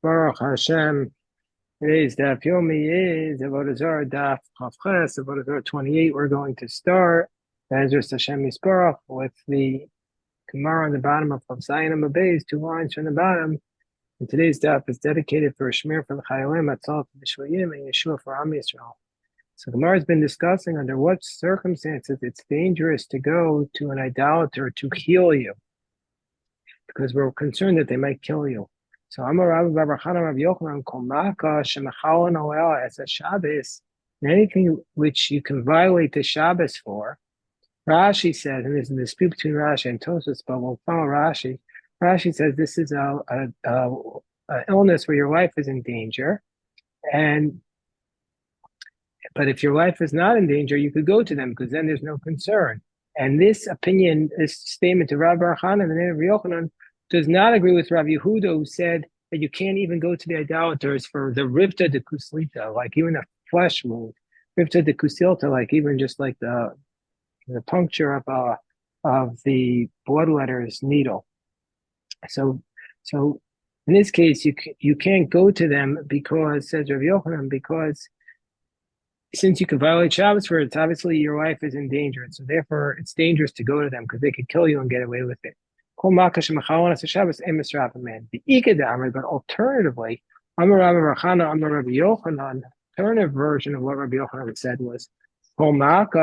Baruch Hashem. Today's daf yomi is Avodah Zarah daf Chavches, Avodah Zarah 28. We're going to start Ezras Hashem Yisparach with the Gemara on the bottom of Chav Zayin and Beis, 2 lines from the bottom. And today's daf is dedicated for a shmir for the Chayalim, Atzal for the Shvayim, and Yeshua for Am Yisrael. So Gemara has been discussing under what circumstances it's dangerous to go to an idolater to heal you, because we're concerned that they might kill you. So Amar Rabbi Bar Chana Rabbi Yochanan Komaka Shemachalon Oel as a Shabbos, and anything which you can violate the Shabbos for. Rashi says, and there's a dispute between Rashi and Tosfos, but we'll follow Rashi. Rashi says this is a illness where your life is in danger, but if your life is not in danger, you could go to them because then there's no concern. And this opinion, this statement of Rabbi Bar Chana and the name of Rabbi Yochanan, does not agree with Rabbi Yehuda, who said that you can't even go to the idolaters for the rivta de kuslita, like even a flesh wound, rivta de kusilta, like even just like the puncture of the bloodletter's needle. So in this case, you can't go to them because, says Rabbi Yochanan, because since you can violate Shabbos for it, it's obviously your life is in danger, and so therefore it's dangerous to go to them because they could kill you and get away with it. But alternatively, Amar Rabbi Rachana, Amar Rabbi Yochanan, alternative version of what Rabbi Yochanan said was that you're not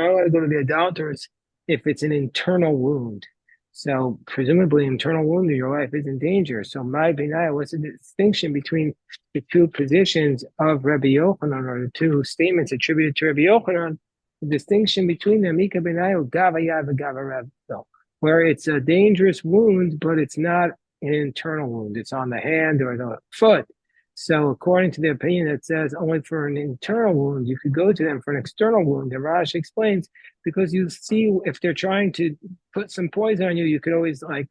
allowed to go to the idolaters if it's an internal wound. So presumably internal wound, your life is in danger. So my binaya, what's the distinction between the two positions of Rabbi Yochanan, or the two statements attributed to Rabbi Yochanan? The distinction between them, where it's a dangerous wound, but it's not an internal wound. It's on the hand or the foot. So according to the opinion that says only for an internal wound, you could go to them for an external wound. And Rashi explains, because you see if they're trying to put some poison on you, you could always like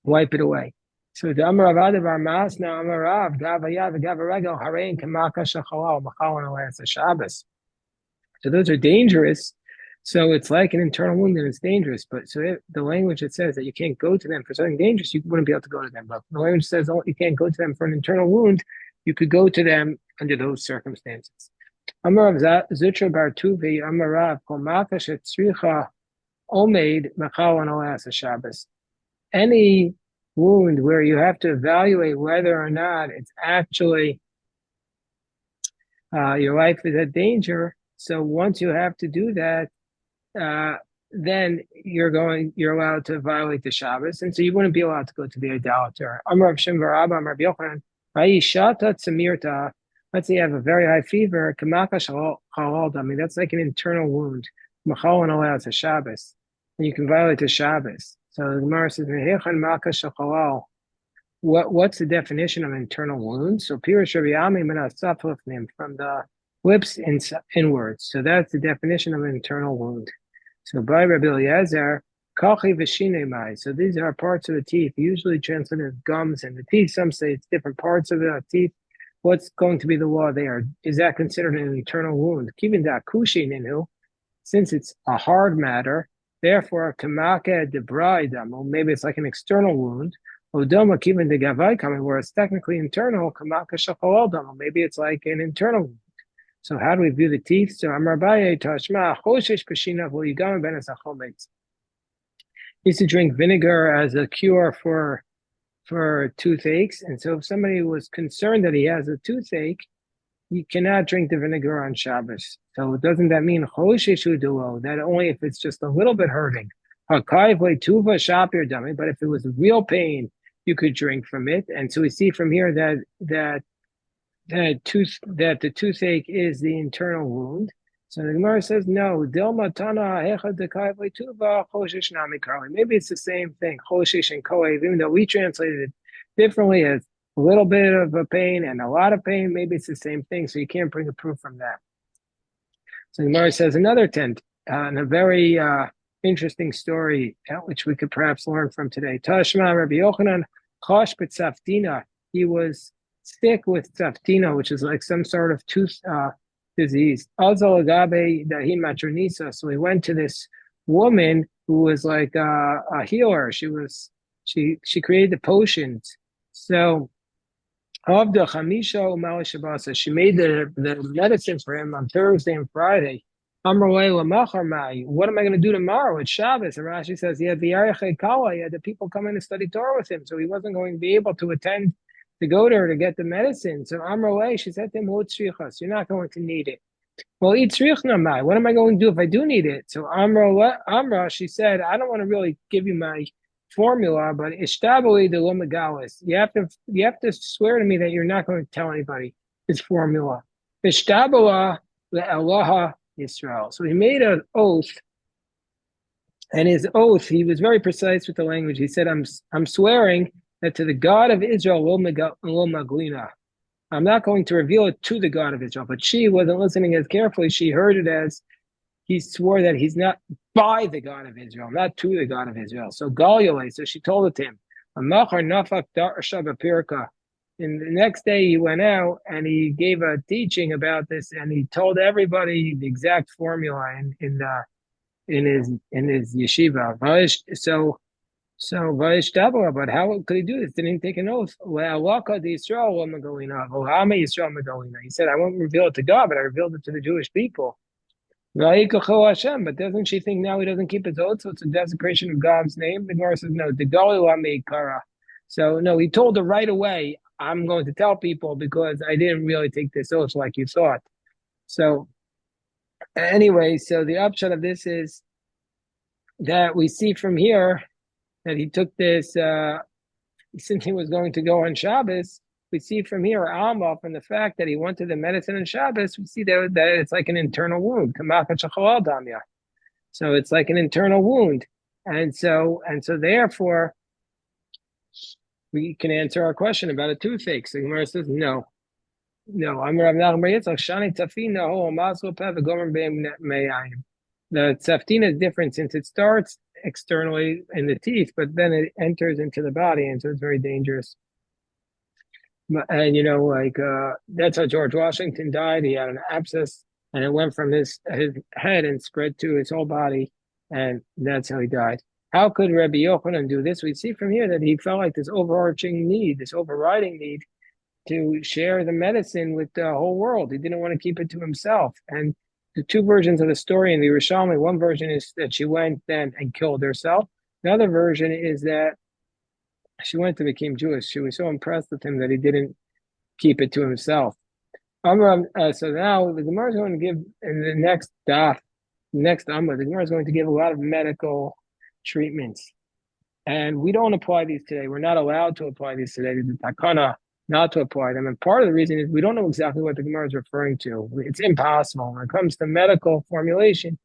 wipe it away. So the Amar Avodah Zarah now Amar Rav Gavaya V'Gavaregel Harein Kamaka Shachalal Machalon Alas Shabbos. So those are dangerous. So it's like an internal wound and it's dangerous. But so the language that says that you can't go to them for something dangerous, you wouldn't be able to go to them. But the language says you can't go to them for an internal wound, you could go to them under those circumstances. Amar Zutra Bar Tuvi, Amar Rav Komaka Shetzricha Omeid Machalon Alas Shabbos. Any wound where you have to evaluate whether or not it's actually your life is at danger. So once you have to do that, then you're allowed to violate the Shabbos, and so you wouldn't be allowed to go to the idolater. Amar Rav Shem Barabba, Amar Rabbi Yochanan, Vayishata Tzamirta. Let's say you have a very high fever, Kamaka Shalal. I mean, that's like an internal wound. Machalon allows a Shabbos, and you can violate the Shabbos. So the Gemara says, Mehechan Maka Shalal. What's the definition of internal wound? So Pirush Rabbi Ami Menasaflifnim, from the lips inwards. So that's the definition of an internal wound. So by Rabbi Eliezer, kachi v'shinei. So these are parts of the teeth, usually translated as gums and the teeth. Some say it's different parts of the teeth. What's going to be the law there? Is that considered an internal wound? Kivin da kushi ninu, since it's a hard matter, therefore kamaka debraidam, or maybe it's like an external wound. Odoma kivin de gavai coming, where it's technically internal, kamaka shachaladam, maybe it's like an internal wound. So how do we view the teeth? So Amar Abaye Tashma Choshesh Pashina V'Yigam Ben Asachometz. Used to drink vinegar as a cure for toothaches, and so if somebody was concerned that he has a toothache, you cannot drink the vinegar on Shabbos. So doesn't that mean Choshesh Uduo, that only if it's just a little bit hurting? Hakayv Tuva Shapir Dummy, but if it was real pain, you could drink from it. And so we see from here that the toothache is the internal wound. So the Gemara says, no, maybe it's the same thing, choshesh and kohev, even though we translated it differently as a little bit of a pain and a lot of pain, maybe it's the same thing, so you can't bring a proof from that. So the Gemara says another tent, and a very interesting story, which we could perhaps learn from today. Tashma Rabbi Yochanan, chosh b'tzafdina, he was sick with tzaftina, which is like some sort of tooth disease. Also, agabe dahin matronisa. So he went to this woman who was like a healer. She created the potions. So of the Chamisha Umali Shabasa, she made the medicine for him on Thursday and Friday. Amrulay Lamachar Mai. What am I going to do tomorrow? It's Shabbos. And Rashi says he had the Yarechei Kala, he had the people come in and study Torah with him, so he wasn't going to be able to attend to go to her to get the medicine. So Amrulay, she said to him, you're not going to need it. Well, eat mai. What am I going to do if I do need it? So Amra, she said, I don't want to really give you my formula, but ishtabali de lomegalis. You have to swear to me that you're not going to tell anybody this formula. Ishtabala le'alaha Yisrael. So he made an oath, and his oath, he was very precise with the language. He said, I'm swearing that to the God of Israel, lo maglina. I'm not going to reveal it to the God of Israel. But she wasn't listening as carefully. She heard it as he swore that he's not by the God of Israel, not to the God of Israel. So Galyale, so she told it to him. And the next day he went out and he gave a teaching about this, and he told everybody the exact formula in his yeshiva. So Vaishtabara, but how could he do this? Didn't he take an oath? He said, I won't reveal it to God, but I revealed it to the Jewish people. But doesn't she think now he doesn't keep his oath, so it's a desecration of God's name? The Gemara says, no, so no, he told her right away, I'm going to tell people because I didn't really take this oath like you thought. So anyway, so the upshot of this is that we see from here that he took this, since he was going to go on Shabbos, we see from here, Alma, from the fact that he wanted the medicine on Shabbos, we see that it's like an internal wound. So it's like an internal wound. And so therefore, we can answer our question about a toothache. So Gemara says, no. The tzaftina is different since it starts externally in the teeth, but then it enters into the body, and so it's very dangerous. And that's how George Washington died. He had an abscess, and it went from his head and spread to his whole body, and that's how he died. How could Rabbi Yochanan do this? We see from here that he felt like this overarching need, this overriding need to share the medicine with the whole world. He didn't want to keep it to himself. And the two versions of the story in the Yerushalmi, one version is that she went then and killed herself. The other version is that she went to become Jewish. She was so impressed with him that he didn't keep it to himself. So now the Gemara is going to give in the next daf, the Gemara is going to give a lot of medical treatments. And we don't apply these today. We're not allowed to apply these today. The takana not to apply them. And part of the reason is we don't know exactly what the Gemara is referring to. It's impossible. When it comes to medical formulation,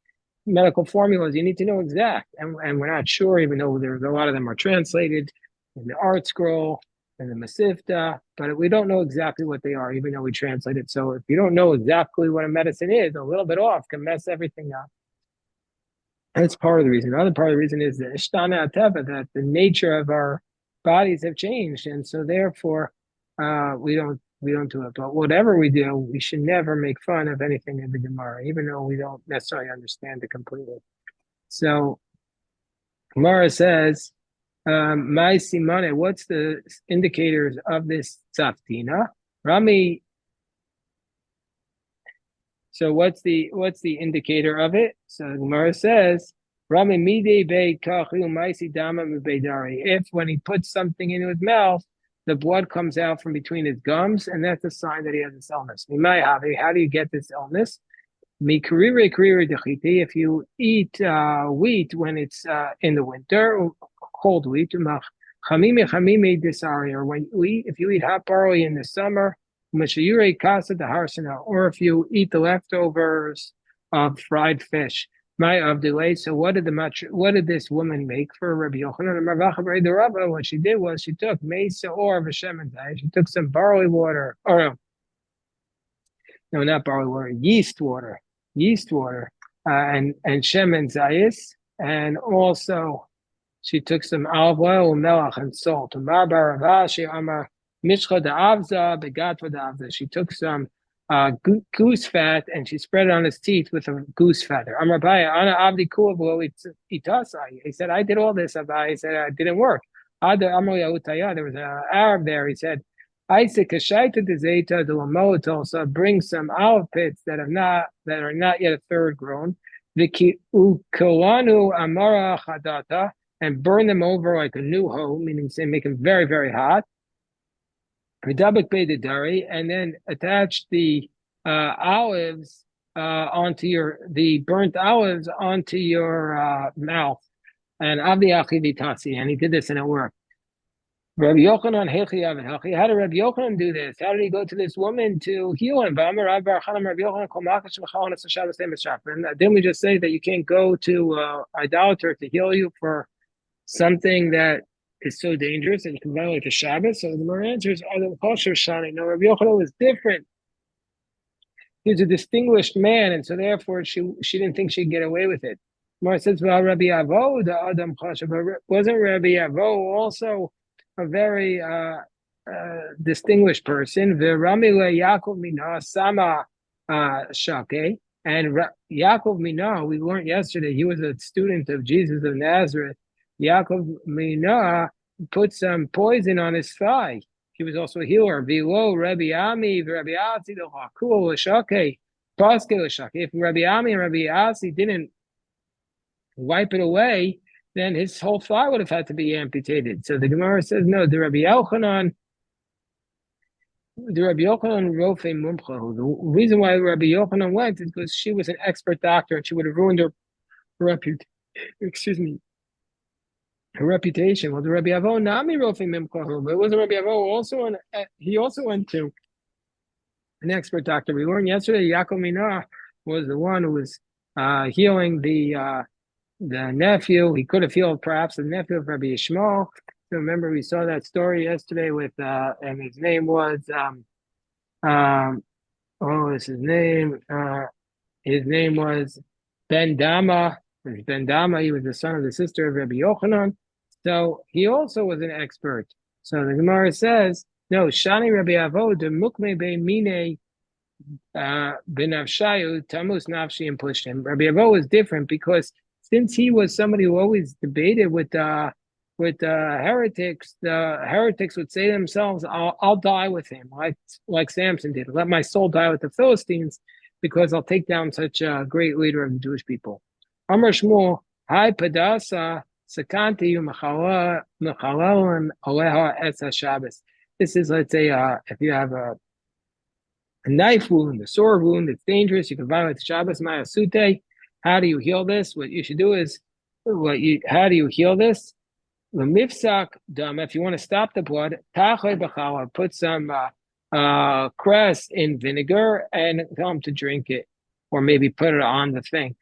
medical formulas, you need to know exact. And we're not sure, even though there's a lot of them are translated in the Art Scroll and the Masifta, but we don't know exactly what they are, even though we translate it. So if you don't know exactly what a medicine is, a little bit off can mess everything up. That's part of the reason. Another part of the reason is that Ishtana Ateva, that the nature of our bodies have changed, and so therefore we don't do it. But whatever we do, we should never make fun of anything in the Gemara, even though we don't necessarily understand it completely. So Gemara says, "My simane, what's the indicators of this tzaftina?" Rami. So what's the indicator of it? So the Gemara says, Rami midei bei kachil maisi dama beidari. If when he puts something into his mouth, the blood comes out from between his gums, and that's a sign that he has this illness. How do you get this illness? If you eat wheat when it's in the winter, cold wheat, or if you eat hot barley in the summer, or if you eat the leftovers of fried fish. So what did this woman make for Rabbi Yochanan? What she did was she took she took some barley water, or no, not barley water, yeast water, and shemen zayis, and also she took some olive oil, melach, and salt. She took some goose fat, and she spread it on his teeth with a goose feather. I'm Rabbi, Ana Abdi Kulav Itasai. He said, I did all this, Rabbi. He said, it didn't work. There was an Arab there. He said, Isaac Kashaita de Zeta de Lamoto, so bring some olive pits that are not yet a third grown. Viki Ukolanu Amara Hadata, and burn them over like a new hoe, meaning say make them very, very hot. And then attach the olives the burnt olives onto your mouth. And Avdi Achivitasi, and he did this and it worked. Rabbi Yochanan, how did Rabbi Yochanan do this? How did he go to this woman to heal him? And didn't we just say that you can't go to idolater to heal you for something that is so dangerous and you can violate the Shabbos? So the Gemara answers, Adam Kosher Shani. No, Rabbi Yochanan was different. He's a distinguished man, and so therefore she didn't think she'd get away with it. Gemara says, well, Rabbi Avo, the Adam Kosher, but wasn't Rabbi Avo also a very distinguished person? V'ramile Yaakov Mina Sama Shake. And Yaakov Mina, we learned yesterday, he was a student of Jesus of Nazareth. Yaakov Mina put some poison on his thigh. He was also a healer. Vilo Rabbi Ami, Rabbi Asi, the Hakul Lashake, Paske Lashake. If Rabbi Ami and Rabbi Asi didn't wipe it away, then his whole thigh would have had to be amputated. So the Gemara says, no, the Rabbi Yochanan Rofe Mumcha. The reason why Rabbi Yochanan went is because she was an expert doctor and she would have ruined her reputation. Her reputation. Well, the Rabbi Avo Nami Rofe Mimcha. But it wasn't Rabbi Avo he also went to an expert doctor. We learned yesterday Yaakov Mina was the one who was healing the nephew. He could have healed perhaps the nephew of Rabbi Yishmael. So remember, we saw that story yesterday with and his name was what's his name? His name was Ben Dama. Ben Dama. He was the son of the sister of Rabbi Yochanan. So he also was an expert. So the Gemara says, no, Shani Rabbi Avo de Mukme be Mine Benavshayu Tamus Nafshi and pushed him. Rabbi Avo was different because since he was somebody who always debated with heretics, the heretics would say to themselves, I'll die with him, like Samson did. Let my soul die with the Philistines because I'll take down such a great leader of the Jewish people. Amar Shmuel, Hi Padasa, Sakanti Mechalalim Aleha Etza Shabbos. This is, let's say, if you have a knife wound, a sword wound, it's dangerous, you can violate the Shabbos, Mayasute. How do you heal this? What you should do is, how do you heal this? The mifsak dam, if you want to stop the blood, tachle b'chala, put some cress in vinegar and tell him to drink it, or maybe put it on the thing.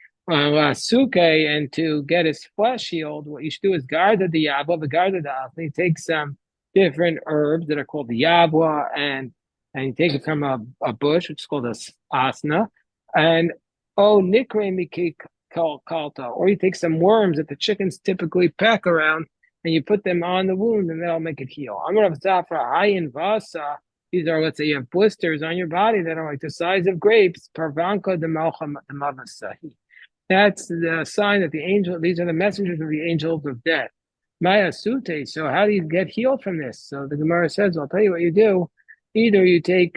Suke, and to get his flesh healed, what you should do is garda the yabla, the garda the you take some different herbs that are called the yabla, and you take it from a bush, which is called a asna, and nikre mikik kalta, or you take some worms that the chickens typically peck around, and you put them on the wound, and that'll make it heal. I'm going to Zafra Hayin Vasa. These are, let's say, you have blisters on your body that are like the size of grapes. Parvanka de Malcham de Mavasahi. That's the sign that these are the messengers of the angels of death. Maya Sute. So how do you get healed from this? So the Gemara says, I'll tell you what you do. Either you take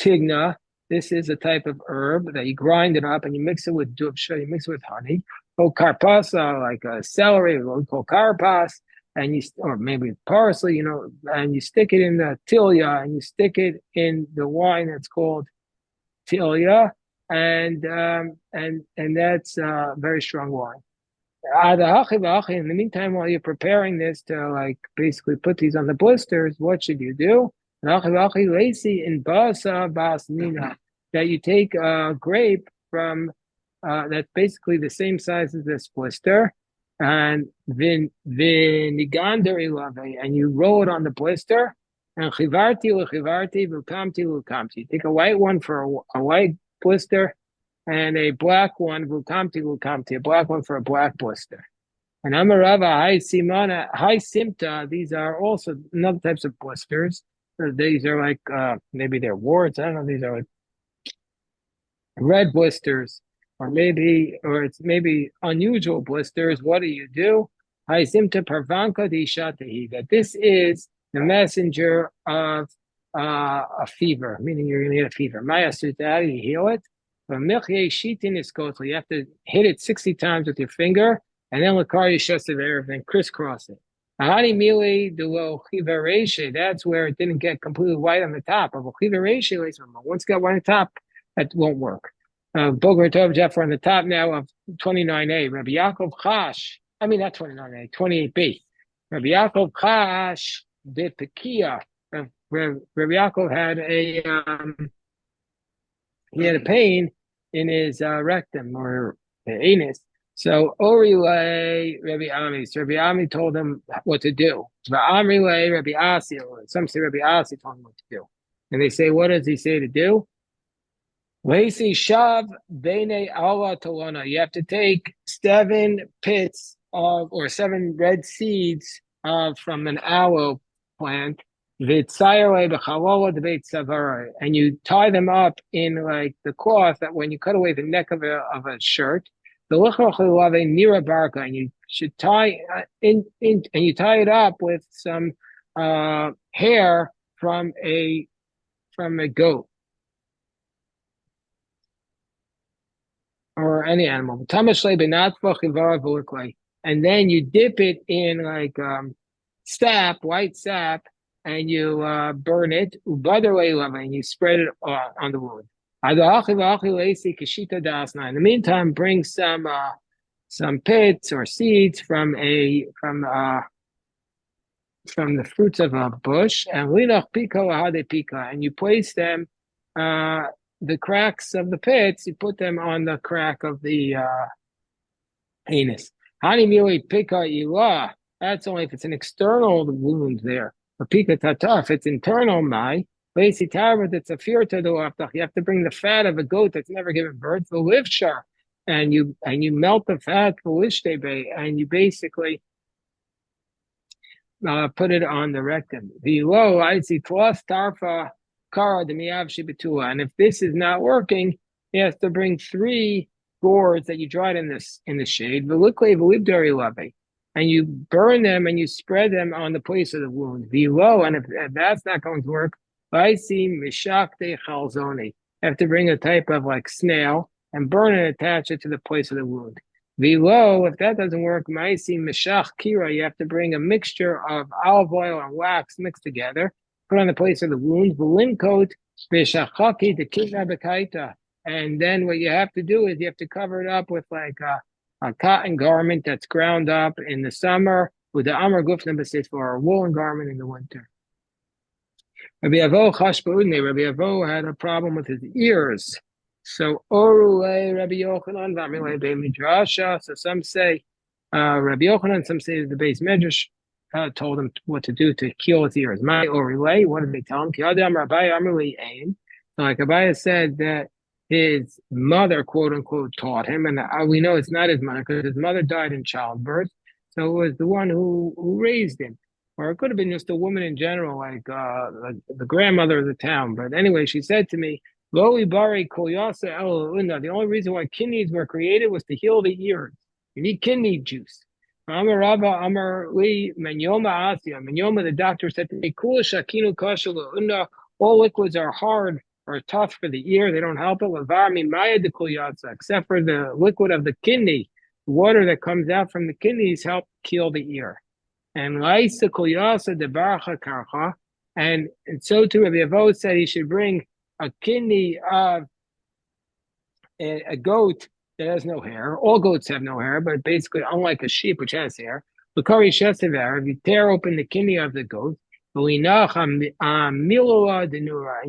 tigna. This is a type of herb that you grind it up and you mix it with dubsha, you mix it with honey. Or karpasa, like a celery, what we call karpas, and or maybe parsley, and you stick it in the tilya, and you stick it in the wine that's called tilya, and that's very strong wine. In the meantime, while you're preparing this to basically put these on the blisters, what should you do? That you take a grape from that's basically the same size as this blister, and and you roll it on the blister, and you take a white one for a white blister, and a black one, a black one for a black blister. And Amarava, high simta, these are also another types of blisters. These are like maybe they're warts. I don't know. These are like red blisters, or it's maybe unusual blisters. What do? Haisimta parvanka di shatahi, that this is the messenger of a fever, meaning you're going to get a fever. Maya sutari, you heal it. But milchye shitin is kosel. You have to hit it 60 times with your finger, and then lakari shasaver, and crisscross it. Ahani mili dulo chivareshe. That's where it didn't get completely white on the top. Of a chivareshe, once it got white on the top, that won't work. Boger Tov Jeff, we're on the top now of 29a. Rabbi Yaakov Chash, I mean, not 29a, 28b. Rabbi Yaakov Chash de Pekia. Rabbi Yaakov had he had a pain in his rectum or anus. So Orile Rabbi Ami. So Rabbi Ami told him what to do. Amrile Rabbi Asi. Some say Rabbi Asi told him what to do. And they say, what does he say to do? Lacey Shav Bene Allah Tolona. You have to take 7 pits of, or 7 red seeds from an aloe plant, and you tie them up in like the cloth that when you cut away the neck of a shirt, and you should tie and you tie it up with some hair from a goat or any animal. And then you dip it in like sap, white sap, and you burn it, and you spread it on the wound. In the meantime, bring some pits or seeds from the fruits of a bush, and you place them the cracks of the pits, you put them on the crack of the anus. That's only if it's an external wound there. Or pika tata, if it's internal, that's a fear to the you have to bring the fat of a goat that's never given birth, the livshar, and you melt the fat, and you basically put it on the rectum. Below, I see plus tarfa kara demiyav shibitula. And if this is not working, he has to bring 3 gourds that you dried in the shade, and you burn them and you spread them on the place of the wound. Below, and if that's not going to work, I see mishakte chalzoni. Have to bring a type of like snail and burn it and attach it to the place of the wound. Below, if that doesn't work, ma'isi mishach kira, you have to bring a mixture of olive oil and wax mixed together, put on the place of the wound, coat, b'shachaki dekina bekaita. And then what you have to do is you have to cover it up with like a cotton garment that's ground up in the summer, with the amar gufna basis for a woolen garment in the winter. Rabbi Avo had a problem with his ears. So Orule Rabbi Yochanan Vamile Be Midrasha. So some say Rabbi Yochanan, some say the Beis Medrash told him what to do to heal his ears. My Orule, what did they tell him? Kiadam Rabbi Amruli Aim. Like Abaya said that his mother, quote unquote, taught him, and we know it's not his mother because his mother died in childbirth. So it was the one who raised him. Or it could have been just a woman in general, like the grandmother of the town. But anyway, she said to me, the only reason why kidneys were created was to heal the ears. You need kidney juice. Amar Rabba Amar Li Menyoma Asya. Menyoma, the doctor said to me, all liquids are hard or tough for the ear. They don't help it. Except for the liquid of the kidney. The water that comes out from the kidneys help heal the ear. And Laisa Kulyasa de Barcha Karcha. And so too, Rabbi Avo said he should bring a kidney of a goat that has no hair. All goats have no hair, but basically, unlike a sheep, which has hair, Bakari Shesever, if you tear open the kidney of the goat, and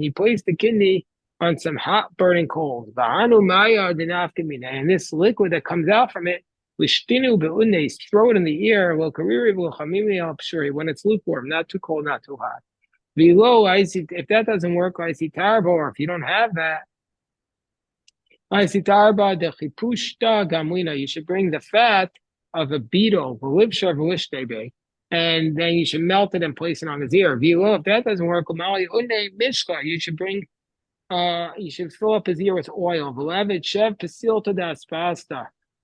you place the kidney on some hot burning coals. And this liquid that comes out from it, throw it in the ear, when it's lukewarm, not too cold, not too hot. Below, if that doesn't work, or if you don't have that, you should bring the fat of a beetle, and then you should melt it and place it on his ear. If that doesn't work, you should bring you should fill up his ear with oil.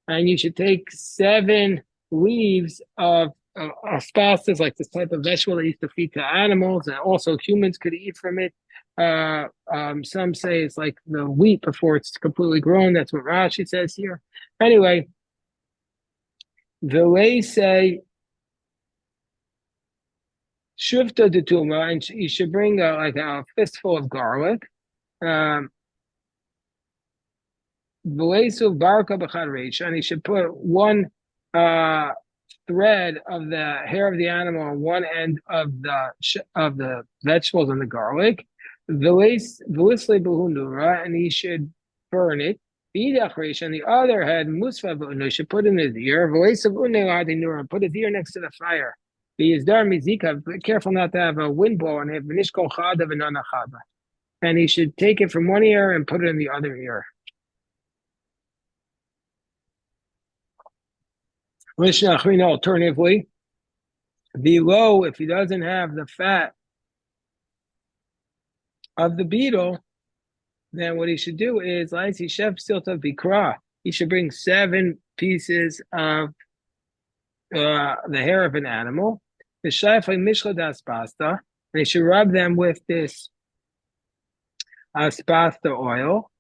And you should take 7 leaves of aspastas, like this type of vegetable that used to feed to animals, and also humans could eat from it. Some say it's like the wheat before it's completely grown. That's what Rashi says here. Anyway, the way say shufta de tuma, and you should bring like a fistful of garlic. Um, and he should put one thread of the hair of the animal on one end of the vegetables and the garlic. And he should burn it. On the other hand, he should put in his ear. And put his ear next to the fire. Be careful not to have a wind blow on it. And he should take it from one ear and put it in the other ear. Alternatively, below, if he doesn't have the fat of the beetle, then what he should do is, he should bring 7 pieces of the hair of an animal, and he should rub them with this aspasta oil.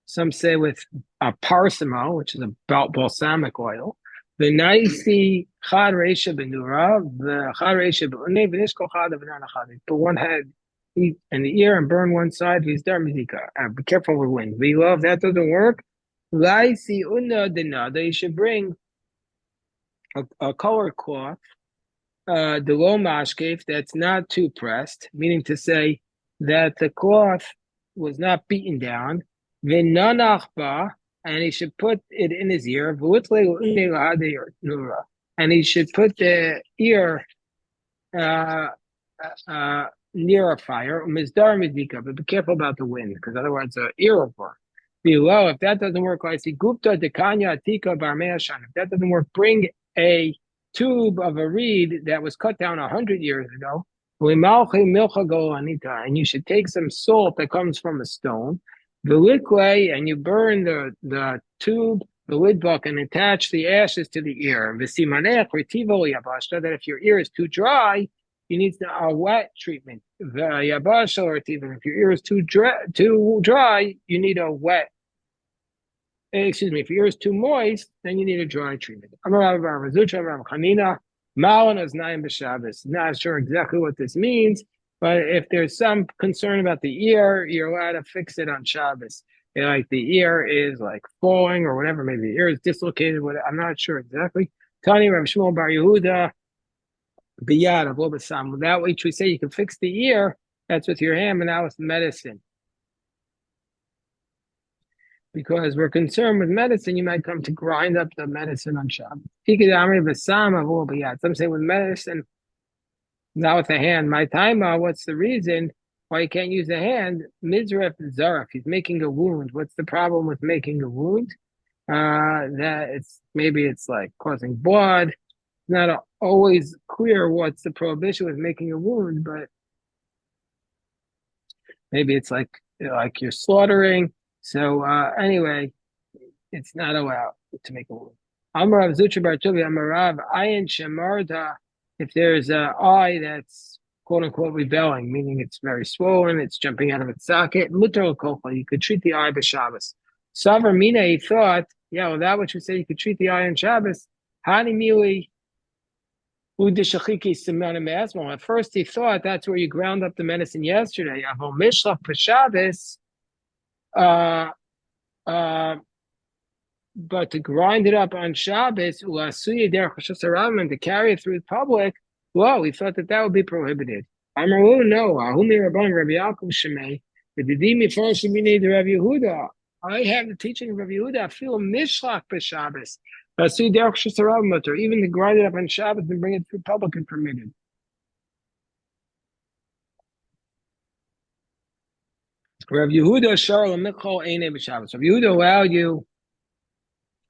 Some say with a parsamo, which is a balsamic oil. The nicey chad reisha benura, the chad reisha beune, v'nishko chad v'nana chad. Put one head in the ear and burn one side. V'yizdar mizika. Be careful with wind. V'yilav, if that doesn't work, laisi una denada. You should bring a color cloth, the low mashkef, that's not too pressed, meaning to say that the cloth was not beaten down. V'nanachba, and he should put it in his ear. And he should put the ear near a fire. But be careful about the wind, because otherwise the ear will burn. Below, if that doesn't work, I see Gupta Dekanya Atika Barmeashan. If that doesn't work, bring a tube of a reed that was cut down 100 years ago. And you should take some salt that comes from a stone. The liquid, and you burn the tube, the lid buck, and attach the ashes to the ear. That if your ear is too dry, you need a wet treatment. If your ear is too dry, you need a wet. Excuse me. If your ear is too moist, then you need a dry treatment. Not sure exactly what this means. But if there's some concern about the ear, you're allowed to fix it on Shabbos. Like the ear is like falling or whatever, maybe the ear is dislocated. I'm not sure exactly. Tani Rav Shmuel Bar Yehuda, biyad avo b'sam. That way, we say you can fix the ear. That's with your hand, but now with medicine. Because we're concerned with medicine, you might come to grind up the medicine on Shabbos. Some say with medicine, not with the hand. My time, what's the reason why you can't use the hand? Mizref Zarah, he's making a wound. What's the problem with making a wound? That maybe it's like causing blood. It's not always clear what's the prohibition with making a wound, but maybe it's like you're slaughtering. So anyway, it's not allowed to make a wound. Amarav Zutra Bar Tuvi, Amarav Ayin Shemarda. If there's an eye that's quote unquote rebelling, meaning it's very swollen, it's jumping out of its socket, mutar kofa, you could treat the eye by Shabbos. Savar Mina, he thought, that would you say you could treat the eye on Shabbos. Hani Mili Udishachiki Simana Masmo. At first he thought that's where you ground up the medicine yesterday. Avol Mishlach for Shabbos. But to grind it up on Shabbos, and to carry it through the public, well, we thought that would be prohibited. No. I have the teaching of Rabbi Yehuda. I feel mishlach b'Shabbos. Even to grind it up on Shabbos and bring it through public is permitted. Rabbi Yehuda allowed you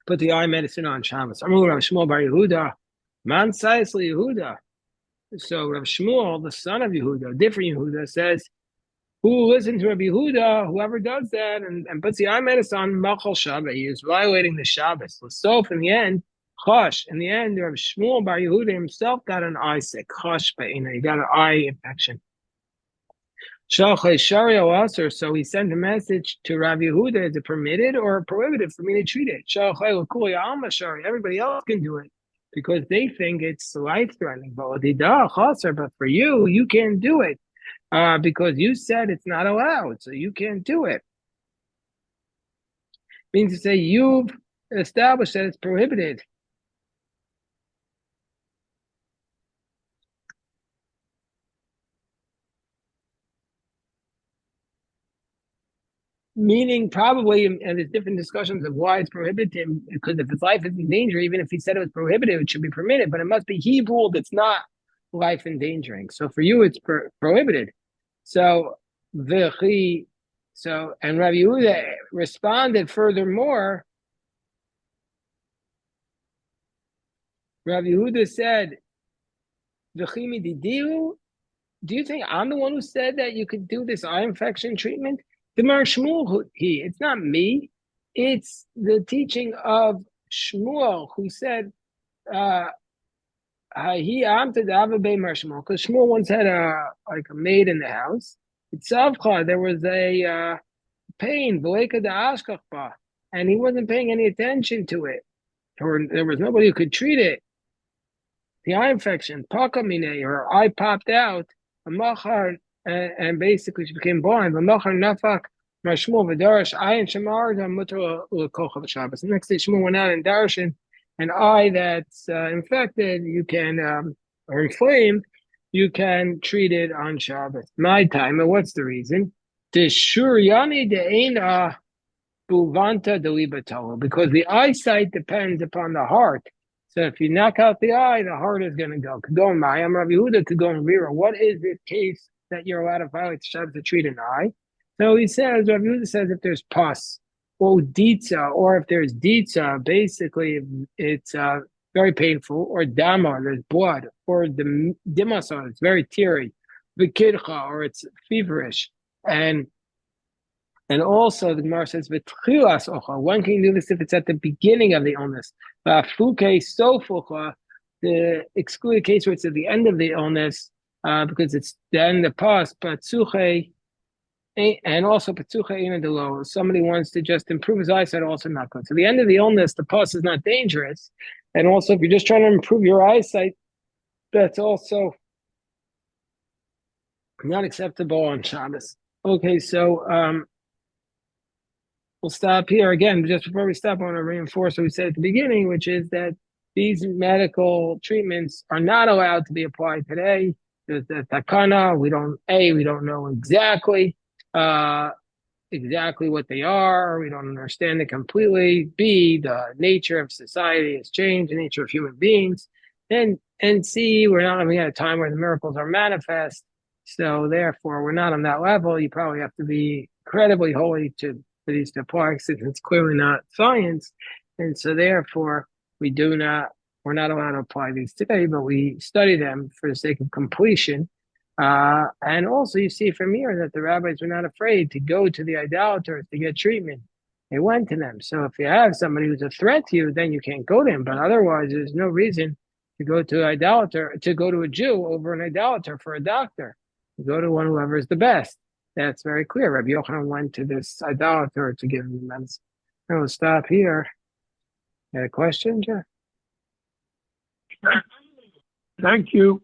put the eye medicine on Shabbos. I'm Rabbi Shmuel Bar Yehuda. Man Sais Yehuda. So Rav Shmuel, the son of Yehuda, different Yehuda, says, who listens to Rabbi Yehuda, whoever does that and puts the eye medicine on Machal Shabbat, he is violating the Shabbos. So in the end, Chosh, in the end, Rabbi Shmuel Bar Yehuda himself got an eye sick. Chosh Be'ina, he got an eye infection. Shalchei Sharia Aser, so he sent a message to Rabbi Yehuda, is it permitted or prohibited for me to treat it? Shalchei L'Kuli Alma Shari, everybody else can do it because they think it's life-threatening. But for you, you can't do it because you said it's not allowed, so you can't do it. Means to say you've established that it's prohibited. Meaning probably, and there's different discussions of why it's prohibited, because if his life is in danger, even if he said it was prohibited, it should be permitted, but it must be he ruled it's not life endangering. So for you, it's prohibited. So v'chi, so and Rabbi Yehuda responded furthermore. Rabbi Yehuda said, "V'chi mididiu, do you think I'm the one who said that you could do this eye infection treatment? The Mar Shmuel, it's not me. It's the teaching of Shmuel who said, he amted Avodah Mar Shmuel, because Shmuel once had a maid in the house. Itzavcha, there was a pain, V'leka da, and he wasn't paying any attention to it, or there was nobody who could treat it. The eye infection, pakamine, her eye popped out, and basically she became blind. The next day Shmuel went out and darshan an eye that's infected, you can or inflamed, you can treat it on Shabbos. My time, and what's the reason? Because the eyesight depends upon the heart. So if you knock out the eye, the heart is going to go. Could go in Mayam, Rabbi Yehuda could go in Rira. What is this case that you're allowed to violate the Shabbos to treat an eye? So he says, Rabbi Yehuda says, if there's pus or ditza, or if there's ditza, basically it's very painful, or dama, there's blood, or the dimasa, it's very teary, vikidcha, or it's feverish, and also, the Gemara says, when can you do this if it's at the beginning of the illness? The excluded case where it's at the end of the illness, because it's then the pus, and also somebody wants to just improve his eyesight, also not good. So the end of the illness, the pus is not dangerous. And also, if you're just trying to improve your eyesight, that's also not acceptable on Shabbos. Okay, so we'll stop here again. Just before we stop, I want to reinforce what we said at the beginning, which is that these medical treatments are not allowed to be applied today. There's the takana. We don't know exactly what they are. We don't understand it completely. B, the nature of society has changed, the nature of human beings. And C, we're not living at a time where the miracles are manifest. So therefore, we're not on that level. You probably have to be incredibly holy for these to apply, since it's clearly not science. And so therefore, we're not allowed to apply these today, but we study them for the sake of completion. And also you see from here that the rabbis were not afraid to go to the idolaters to get treatment. They went to them. So if you have somebody who's a threat to you, then you can't go to him. But otherwise, there's no reason to go to a Jew over an idolater for a doctor. You go to whoever is the best. That's very clear. Rabbi Yochanan went to this idolater to give him the medicine. We'll stop here. You had a question, Jeff? Thank you.